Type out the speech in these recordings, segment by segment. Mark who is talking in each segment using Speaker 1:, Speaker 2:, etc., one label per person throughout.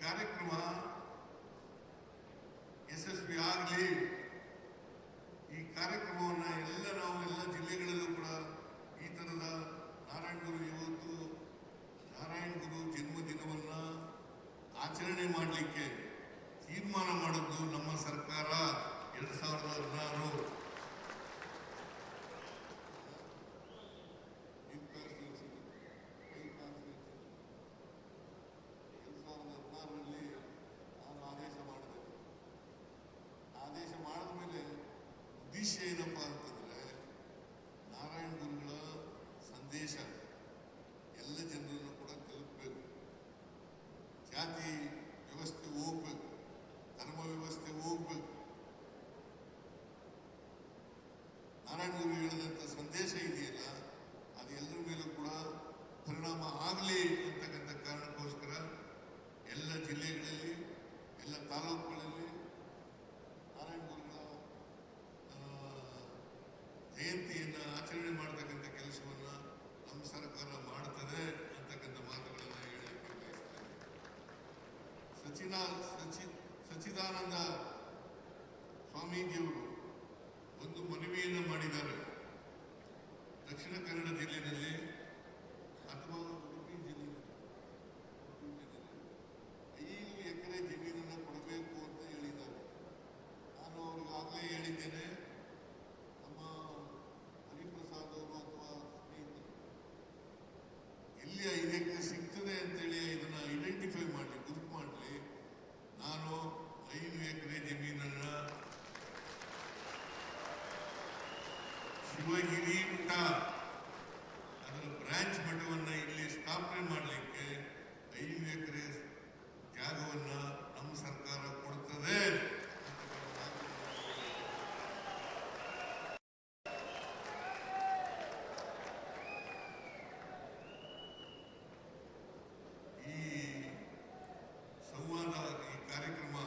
Speaker 1: ಕಾರ್ಯಕ್ರಮ ಯಶಸ್ವಿ ಆಗಲಿ. ಈ ಕಾರ್ಯಕ್ರಮವನ್ನು ನಾವು ಎಲ್ಲ ಜಿಲ್ಲೆಗಳಲ್ಲೂ ಕೂಡ ಈ ಥರದ ನಾರಾಯಣ ಗುರು ಇವತ್ತು ನಾರಾಯಣ ಗುರು ಜನ್ಮದಿನವನ್ನು ಆಚರಣೆ ಮಾಡಲಿಕ್ಕೆ ತೀರ್ಮಾನ ಮಾಡಿದ್ದು ನಮ್ಮ ಸರ್ಕಾರ 2016 ಆದೇಶ ಮಾಡಿದ ಮೇಲೆ ಉದ್ದೇಶ ಏನಪ್ಪ ಅಂತಂದ್ರೆ ನಾರಾಯಣ ಗುರುಗಳ ಸಂದೇಶ ಎಲ್ಲ ಜನರನ್ನು ಕೂಡ ತಲುಪಬೇಕು. ಜಾತಿ ವ್ಯವಸ್ಥೆ ಹೋಗ್ಬೇಕು, ಧರ್ಮ ವ್ಯವಸ್ಥೆ ಹೋಗ್ಬೇಕು. ನಾರಾಯಣ ಗುರು ಹೇಳಿದಂಥ ಸಂದೇಶ ಇದೆಯಲ್ಲ, ಅದು ಎಲ್ಲರ ಮೇಲೂ ಕೂಡ ಪರಿಣಾಮ ಆಗಲಿ ಅಂತಕ್ಕಂಥ ಕಾರಣಕ್ಕೋಸ್ಕರ ಎಲ್ಲ ಜಿಲ್ಲೆಗಳಲ್ಲಿ, ಎಲ್ಲ ತಾಲೂಕುಗಳಲ್ಲಿ ನಾರಾಯಣ ಗುರುಗಳ ಜಯಂತಿಯನ್ನು ಆಚರಣೆ ಮಾಡತಕ್ಕಂಥ ಕೆಲಸವನ್ನು ನಮ್ಮ ಸರ್ಕಾರ ಮಾಡುತ್ತದೆ ಅಂತಕ್ಕಂಥ ಮಾತುಗಳನ್ನು ಹೇಳಲಿಕ್ಕೆ ಬಯಸ್ತೇನೆ. ಸಚ್ಚಿದಾನಂದ ಸ್ವಾಮೀಜಿಯವರು ಒಂದು ಮನವಿಯನ್ನು ಮಾಡಿದ್ದಾರೆ. ದಕ್ಷಿಣ ಕನ್ನಡ ಜಿಲ್ಲೆಯಲ್ಲಿ ಅಥವಾ ಉಡುಪಿ ಜಿಲ್ಲೆಯಲ್ಲಿ 5 ಎಕರೆ ಜಮೀನನ್ನು ಕೊಡಬೇಕು ಅಂತ ಹೇಳಿದ್ದಾರೆ. ನಾನು ಅವ್ರಿಗಾಗಲೇ ಹೇಳಿದ್ದೇನೆ, ನಮ್ಮ ಹರಿಪ್ರಸಾದ್ ಅವರು ಅಥವಾ ಸ್ನೇಹಿತರು ಎಲ್ಲಿ 5 ಎಕರೆ ಸಿಗ್ತದೆ ಅಂತೇಳಿ ಇದನ್ನು ಐಡೆಂಟಿಫೈ ಮಾಡಲಿ, ಗುರುತು ಮಾಡಲಿ. ನಾನು 5 ಎಕರೆ ಜಮೀನನ್ನು ಶಿವಗಿರಿ ಮಠ ಅದರ ಬ್ರಾಂಚ್ ಮಠವನ್ನು ಇಲ್ಲಿ ಸ್ಥಾಪನೆ ಮಾಡಲಿಕ್ಕೆ 5 ಎಕರೆ ಜಾಗವನ್ನು ನಮ್ಮ ಸರ್ಕಾರ ಕೊಡ್ತದೆ. ಈ ಸಂವಾದ, ಈ ಕಾರ್ಯಕ್ರಮ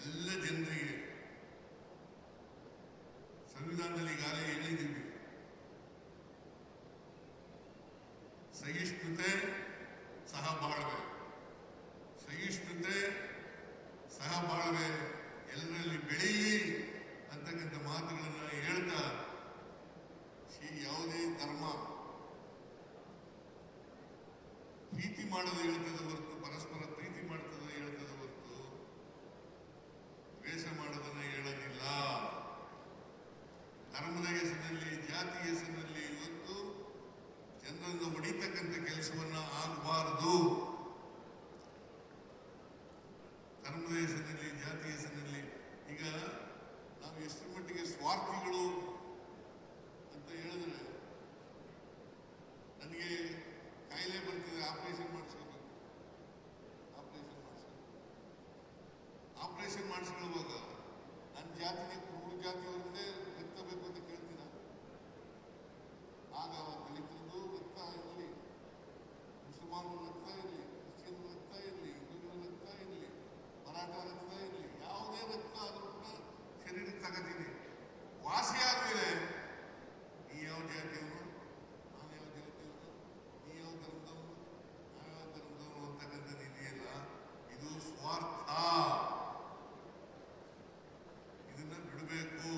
Speaker 1: ಎಲ್ಲ ಜನರಿಗೆ ಸಂವಿಧಾನದಲ್ಲಿ ಈಗಾಗಲೇ ಹೇಳಿದ್ದೀವಿ, ಸಹಿಷ್ಣುತೆ ಸಹಬಾಳ್ವೆ, ಸಹಿಷ್ಣುತೆ ಸಹಬಾಳ್ವೆ ಎಲ್ಲರಲ್ಲಿ ಬೆಳೀಲಿ ಅಂತಕ್ಕಂಥ ಮಾತುಗಳನ್ನು ಹೇಳ್ತಾ, ಯಾವುದೇ ಧರ್ಮ ಪ್ರೀತಿ ಮಾಡೋದು ಹೇಳ್ತದೆ ಹೊರತು, ಪರಸ್ಪರ ಪ್ರೀತಿ ಮಾಡ್ತದೆ ಹೇಳ್ತದೆ ಹೊರತು ದ್ವೇಷ ಮಾಡೋದನ್ನ ಹೇಳೋದಿಲ್ಲ. ಧರ್ಮದ ಹೆಸರಿನಲ್ಲಿ, ಜಾತಿ ಹೆಸರಿನಲ್ಲಿ ಇವತ್ತು ಜನರನ್ನು ಹೊಡಿತಕ್ಕಂಥ ಕೆಲಸವನ್ನ ಆಗಬಾರದು. ಧರ್ಮದ ಹೆಸರಿನಲ್ಲಿ, ಜಾತಿ ಹೆಸರಿನಲ್ಲಿ ಈಗ ನಾವು ಎಷ್ಟರ ಮಟ್ಟಿಗೆ ಸ್ವಾರ್ಥಿಗಳು ಅಂತ ಹೇಳಿದ್ರೆ, ನನಗೆ ಕಾಯಿಲೆ ಬರ್ತಿದೆ, ಆಪರೇಷನ್ ಮಾಡಿಸ್ಕೋಬೇಕು, ಆಪರೇಷನ್ ಮಾಡಿಸ್ಕೊಳ್ಳುವಾಗ ನನ್ನ ಜಾತಿಗೆ 3 ಜಾತಿಯವರದೇ ರಕ್ತ ಬೇಕು ಅಂತ ಕೇಳ್ತೀನ. ಆಗ ದಲಿತರದ್ದು ರಕ್ತ ಇರಲಿ, ಮುಸಲ್ಮಾನರ ರಕ್ತ ಇರಲಿ, ಕ್ರಿಶ್ಚಿಯನ್ ರಕ್ತ ಇರಲಿ, ಹಿಂದೂಗಳ ರಕ್ತ ಇರಲಿ, ಮರಾಠ ರಕ್ತ ಇರಲಿ, ಯಾವುದೇ ರಕ್ತ ಆದರೂ ಕೂಡ ಶರೀರಕ್ಕೆ ತಗೋತೀನಿ. ವಾಸಿ ಆದ್ಮೇಲೆ ಈ ಯಾವ ಜಾತಿಯವರು, ನಾನು ಯಾವ ಜಾತಿಯವರು, ಈ ಯಾವ ಧರ್ಮದವರು, ನಾವು ಯಾವ ಧರ್ಮದವರು ಅಂತಕ್ಕಂಥದ್ದು ಇದೆಯಲ್ಲ, ಇದು ಸ್ವಾರ್ಥ. ಇದನ್ನ ಬಿಡಬೇಕು.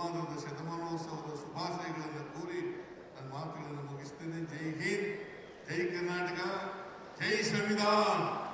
Speaker 1: ಸಂವಿಧಾನದ ಶತಮಾನೋತ್ಸವದ ಶುಭಾಶಯಗಳನ್ನು ಕೋರಿ ನನ್ನ ಮಾತುಗಳನ್ನು ಮುಗಿಸ್ತೇನೆ. ಜೈ ಹಿಂದ್, ಜೈ ಕರ್ನಾಟಕ, ಜೈ ಸಂವಿಧಾನ.